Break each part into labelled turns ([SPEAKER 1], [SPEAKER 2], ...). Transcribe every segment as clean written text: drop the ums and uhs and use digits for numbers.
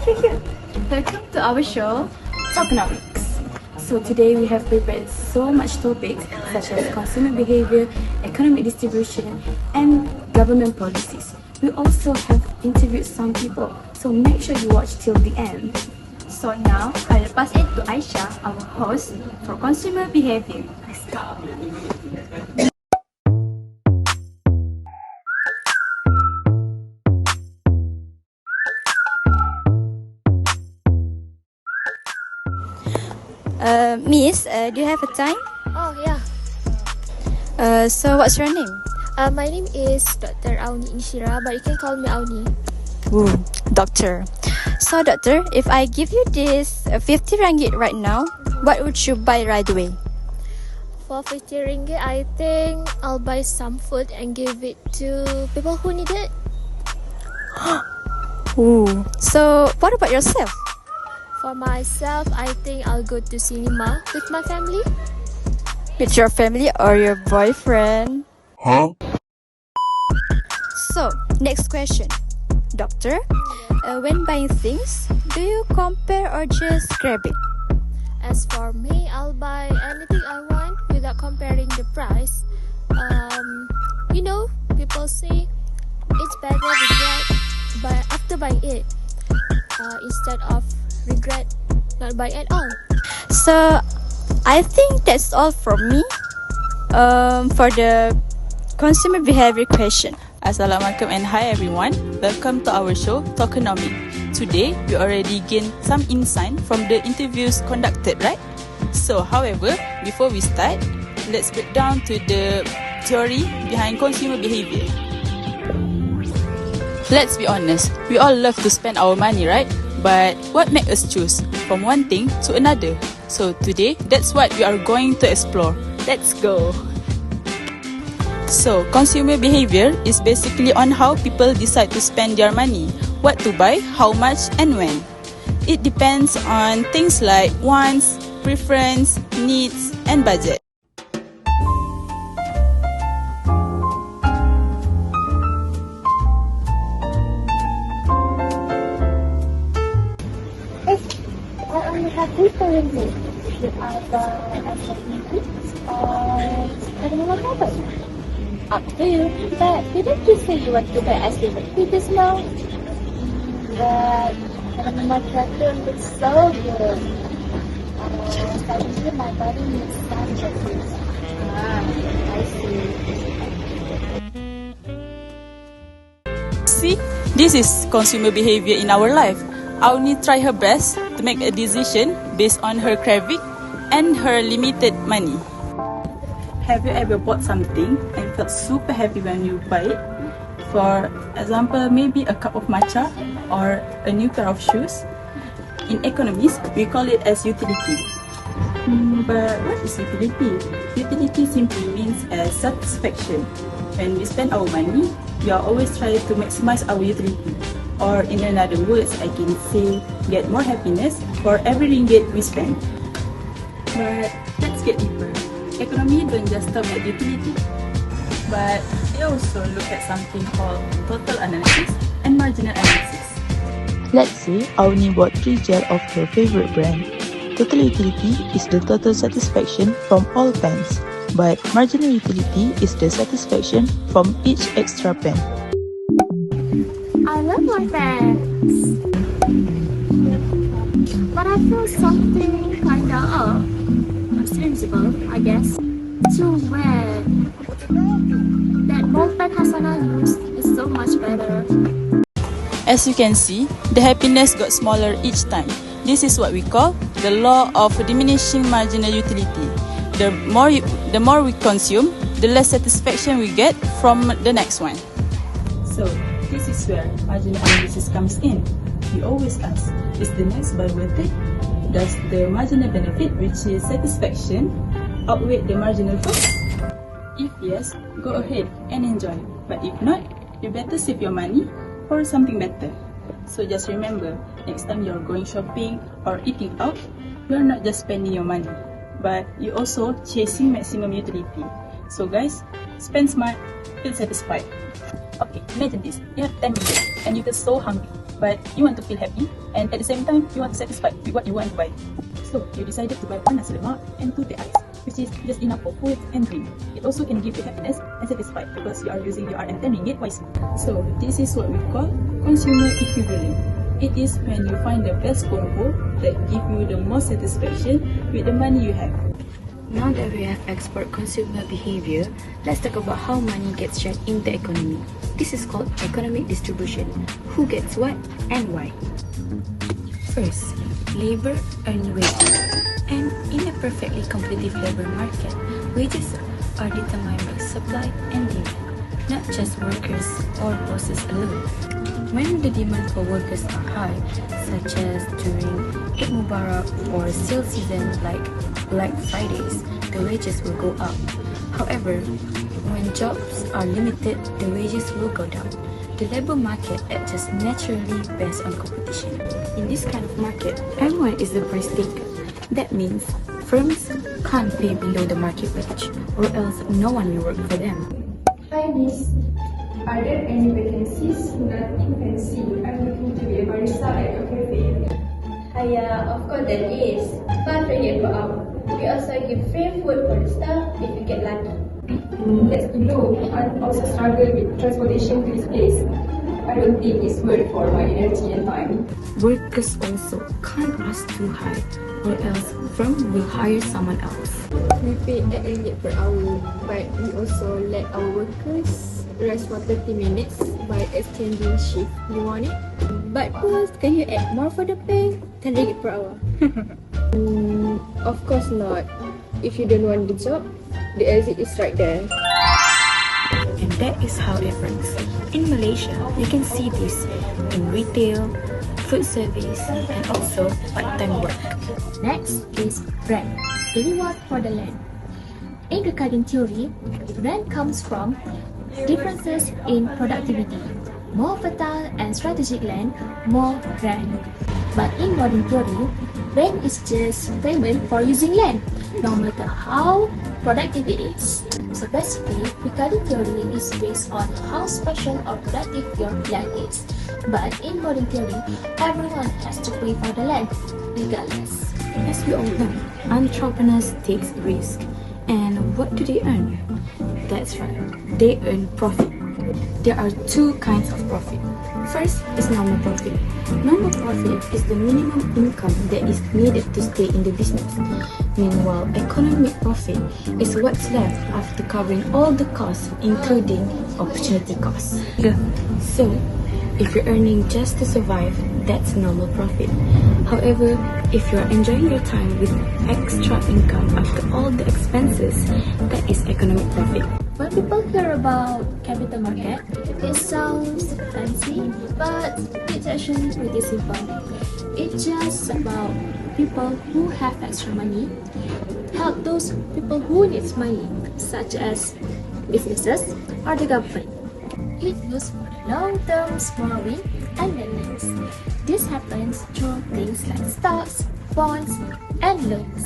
[SPEAKER 1] Okay, welcome to our show, Tokenomics. So today we have prepared so much topics such as consumer behavior, economic distribution, and government policies. We also have interviewed some people, so make sure you watch till the end. So now, I'll pass it to Aisha, our host for consumer behavior. Let's go. Miss, do you have a time?
[SPEAKER 2] Oh, yeah.
[SPEAKER 1] So what's your name?
[SPEAKER 2] My name is Dr. Auni Inshira, but you can call me Auni.
[SPEAKER 1] Ooh, doctor. So doctor, if I give you this 50 ringgit right now, what would you buy right away?
[SPEAKER 2] For 50 ringgit, I think I'll buy some food and give it to people who need it.
[SPEAKER 1] Ooh. So what about yourself?
[SPEAKER 2] For myself, I think I'll go to cinema with my family.
[SPEAKER 1] With your family or your boyfriend?
[SPEAKER 3] Huh?
[SPEAKER 1] So, next question. Doctor, when buying things, do you compare or just grab it?
[SPEAKER 2] As for me, I'll buy anything I want without comparing the price. People say it's better regret but after buying it instead of regret not buying at all.
[SPEAKER 1] So, I think that's all from me for the consumer behavior question.
[SPEAKER 4] Assalamualaikum and hi everyone. Welcome to our show Tokenomics. Today we already gained some insight from the interviews conducted, right? So, however, before we start, let's break down to the theory behind consumer behavior. Let's be honest, we all love to spend our money, right? But what makes us choose from one thing to another? So today, that's what we are going to explore. Let's go! So, consumer behavior is basically on how people decide to spend their money, what to buy, how much, and when. It depends on things like wants, preference, needs, and budget.
[SPEAKER 2] I only have 3 ringgit. Should I buy a second or another product? Up to you. But didn't you say you want to buy ice cream just now? But my tractor looks so good. Suddenly my body needs some juice. I see.
[SPEAKER 4] See, this is consumer behavior in our life. Auni try her best to make a decision based on her craving and her limited money. Have you ever bought something and felt super happy when you buy it? For example, maybe a cup of matcha or a new pair of shoes. In economics, we call it as utility. But what is utility? Utility simply means as satisfaction. When we spend our money, we are always trying to maximize our utility. Or in other words, I can say, get more happiness for every ringgit we spend. But let's get deeper. Economy don't just stop at utility, but they also look at something called total analysis and marginal analysis.
[SPEAKER 5] Let's say Auni bought 3 gel of her favorite brand. Total utility is the total satisfaction from all pens, but marginal utility is the satisfaction from each extra pen.
[SPEAKER 2] I love my pants. But I feel something kinda sensible, I guess, to wear. That ball pen Hasana used is so much better.
[SPEAKER 4] As you can see, the happiness got smaller each time. This is what we call the law of diminishing marginal utility. The more we consume, the less satisfaction we get from the next one. So, this is where marginal analysis comes in. We always ask, is the next buy worth it? Does the marginal benefit, which is satisfaction, outweigh the marginal cost? If yes, go ahead and enjoy. But if not, you better save your money for something better. So just remember, next time you're going shopping or eating out, you're not just spending your money, but you're also chasing maximum utility. So guys, spend smart, feel satisfied. Okay, imagine this, you have 10 minutes and you feel so hungry. but you want to feel happy, and at the same time, you want to satisfy with what you want to buy. So you decided to buy one nasi lemak and 2 teh ais, which is just enough for food and drink. It also can give you happiness and satisfied because you are using your and 10 ringgit wisely. So this is what we call consumer equivalent. It is when you find the best combo that give you the most satisfaction with the money you have.
[SPEAKER 1] Now that we have expert consumer behavior, let's talk about how money gets shared in the economy. This is called economic distribution. Who gets what and why? First, labor earn wages. And in a perfectly competitive labor market, wages are determined by supply and demand, not just workers or bosses alone. When the demand for workers are high, such as during Eid Mubarak or sale season like Black Fridays, the wages will go up. However, when jobs are limited, the wages will go down. The labor market adjusts naturally based on competition. In this kind of market, everyone is the price taker. That means firms can't pay below the market wage, or else no one will work for them.
[SPEAKER 3] Hi miss, are there any vacancies? Nothing fancy. I'm looking to be a barista at your cafe.
[SPEAKER 2] Of course there is. 5 ringgit per hour. We also give free food for the staff if you get lucky.
[SPEAKER 3] That's too low. I also struggle with transportation to this place. I don't think it's worth for my energy and time.
[SPEAKER 1] Workers also can't ask too high, or else firm will hire someone else.
[SPEAKER 6] We pay 8 ringgit per hour, but we also let our workers rest for 30 minutes by exchanging shift. You want it?
[SPEAKER 2] But boss, can you add more for the pay? 10 ringgit per hour.
[SPEAKER 6] Of course not. If you don't want the job, the exit is right there.
[SPEAKER 1] And that is how it works. In Malaysia, you can see this in retail, food service, and also part-time work.
[SPEAKER 2] Next is rent, the reward for the land. In recording theory, rent comes from differences in productivity. More fertile and strategic land, more rent. But in modern theory, rent is just payment for using land, no matter how productive it is. So basically, recording theory is based on how special or productive your land is. But in modern theory, everyone has to pay for the land, regardless.
[SPEAKER 1] As we all know, entrepreneurs take risk. And what do they earn? That's right, they earn profit. There are two kinds of profit. First is normal profit. Normal profit is the minimum income that is needed to stay in the business. Meanwhile, economic profit is what's left after covering all the costs, including opportunity costs. So, if you're earning just to survive, that's normal profit. However, if you're enjoying your time with extra income after all the expenses, that is economic profit.
[SPEAKER 2] When people hear about capital market, it sounds fancy, but it's actually pretty simple. It's just about people who have extra money, help those people who need money, such as businesses or the government. It goes for the long-term borrowing and lendings. This happens through things like stocks, bonds, and loans.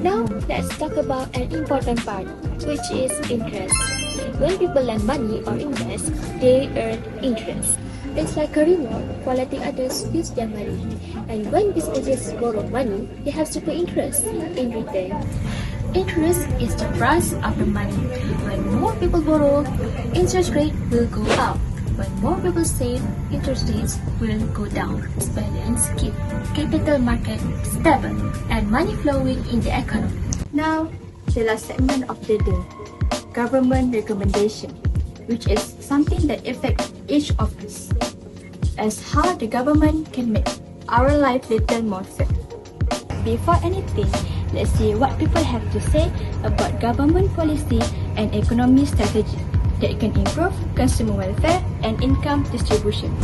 [SPEAKER 2] Now, let's talk about an important part, which is interest. When people lend money or invest, they earn interest. It's like a reward for letting others use their money. And when businesses borrow money, they have to pay interest in return. Interest is the price of the money. When more people borrow, interest rate will go up. When more people save, interest rates will go down. This balance keeps capital market stable and money flowing in the economy.
[SPEAKER 1] Now, the last segment of the day, government recommendation, which is something that affects each of us, as how the government can make our life little more safe. Before anything, let's see what people have to say about government policy and economic strategy that can improve consumer welfare and income distribution.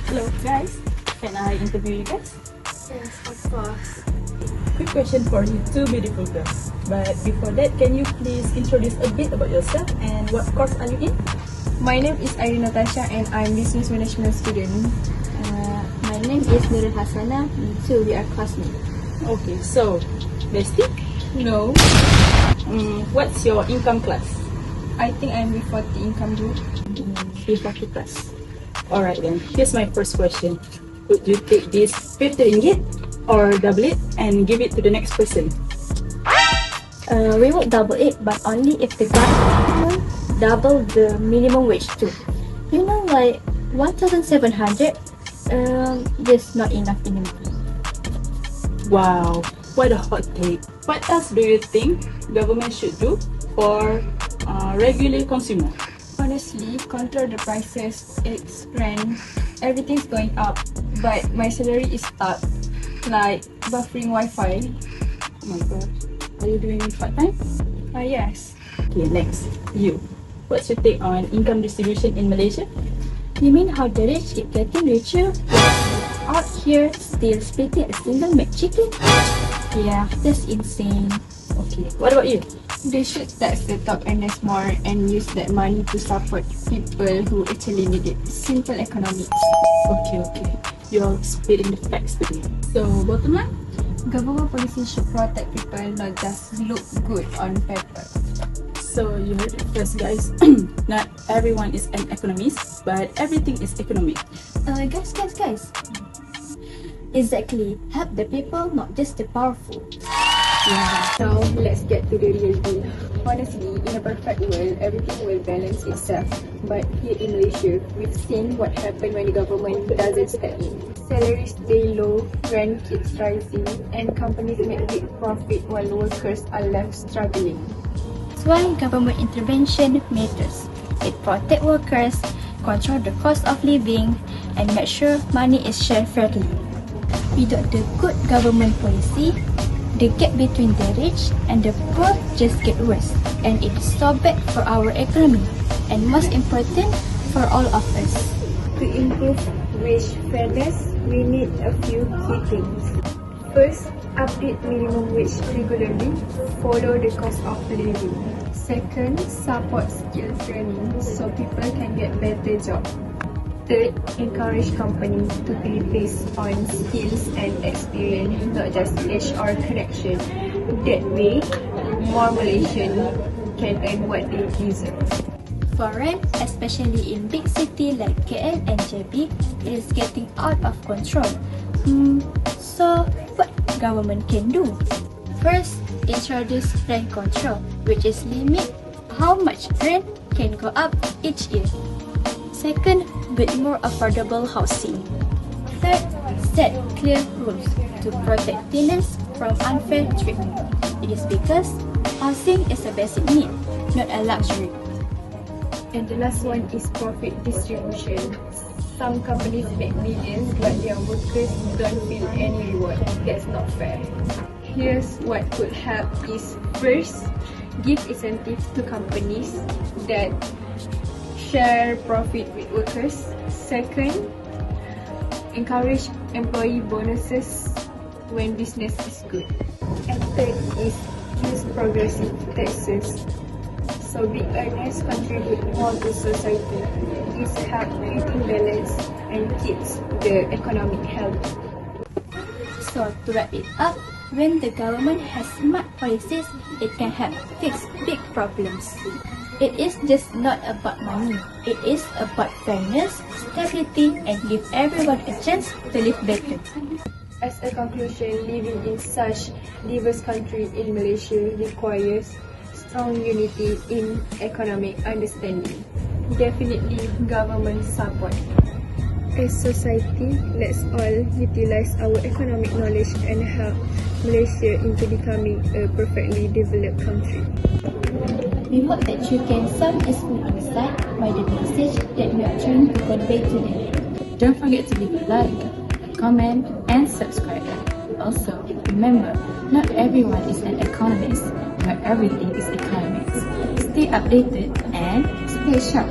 [SPEAKER 4] Hello guys, can I interview you guys?
[SPEAKER 6] Yes, of course.
[SPEAKER 4] Quick question for you two beautiful girls. But before that, can you please introduce a bit about yourself and what course are you in?
[SPEAKER 6] My name is Irene Natasha and I'm business management student.
[SPEAKER 1] My name is Nurul Hasana. Me too, we are classmates.
[SPEAKER 4] Okay, so bestie?
[SPEAKER 6] No.
[SPEAKER 4] What's your income class?
[SPEAKER 6] I think I'm with 40 income group.
[SPEAKER 4] B40 class. Alright then, here's my first question. Would you take this 50 ringgit or double it and give it to the next person?
[SPEAKER 1] We would double it, but only if the government double the minimum wage too. You know, like 1,700. Just not enough anymore.
[SPEAKER 4] Wow, what a hot take. What else do you think government should do for regular consumer?
[SPEAKER 6] Honestly, control the prices, it's rent, everything's going up, but my salary is stuck, like buffering Wi-Fi.
[SPEAKER 4] Oh my gosh, are you doing part-time?
[SPEAKER 6] Yes.
[SPEAKER 4] Okay, next, you. What's your take on income distribution in Malaysia?
[SPEAKER 1] You mean how the rich keep getting richer? Out here, still splitting a single McChicken? Yeah, that's insane.
[SPEAKER 4] Okay, what about you?
[SPEAKER 6] They should tax the top earners more and use that money to support people who actually need it. Simple economics.
[SPEAKER 4] Okay. You're spitting the facts today. So, bottom line?
[SPEAKER 6] Government policy should protect people, not just look good on paper.
[SPEAKER 4] So, you heard it first, guys. Not everyone is an economist, but everything is economic.
[SPEAKER 1] Guys. Exactly. Help the people, not just the powerful.
[SPEAKER 6] Now, let's get to the real deal. Honestly, in a perfect world, everything will balance itself. But here in Malaysia, we've seen what happens when the government doesn't step in. Salaries stay low, rent keeps rising, and companies make big profit while workers are left struggling.
[SPEAKER 1] That's why government intervention matters. It protects workers, control the cost of living, and make sure money is shared fairly. Without the good government policy, the gap between the rich and the poor just get worse, and it is so bad for our economy, and most important, for all of us.
[SPEAKER 6] To improve wage fairness, we need a few key things. First, update minimum wage regularly, follow the cost of living. Second, support skill training so people can get better jobs. Third, encourage companies to pay based on skills and experience, not just age or connection. That way, more Malaysians can earn what they deserve.
[SPEAKER 1] For rent, especially in big cities like KL and JB, it is getting out of control. So what government can do? First, introduce rent control, which is limit how much rent can go up each year. Second, build more affordable housing. Third, set clear rules to protect tenants from unfair treatment. It is because housing is a basic need, not a luxury.
[SPEAKER 6] And the last one is profit distribution. Some companies make millions, but their workers don't feel any reward. That's not fair. Here's what could help is first, give incentives to companies that share profit with workers. Second, encourage employee bonuses when business is good. And third is use progressive taxes so big earners contribute more to society. This helps creating balance and keeps the economic healthy.
[SPEAKER 1] So to wrap it up, when the government has smart policies, it can help fix big problems. It is just not about money. It is about fairness, stability, and give everyone a chance to live better.
[SPEAKER 6] As a conclusion, living in such diverse country in Malaysia requires strong unity in economic understanding. Definitely government support. As society, let's all utilize our economic knowledge and help Malaysia into becoming a perfectly developed country.
[SPEAKER 1] We hope that you gain some useful insight by the message that we are trying to convey today.
[SPEAKER 4] Don't forget to leave a like, comment, and subscribe. Also, remember, not everyone is an economist, but everything is economics. Stay updated and
[SPEAKER 1] Stay sharp.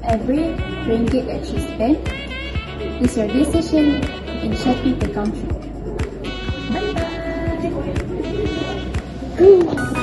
[SPEAKER 1] Every ringgit that you spend is your decision in shaping the country.
[SPEAKER 4] bye.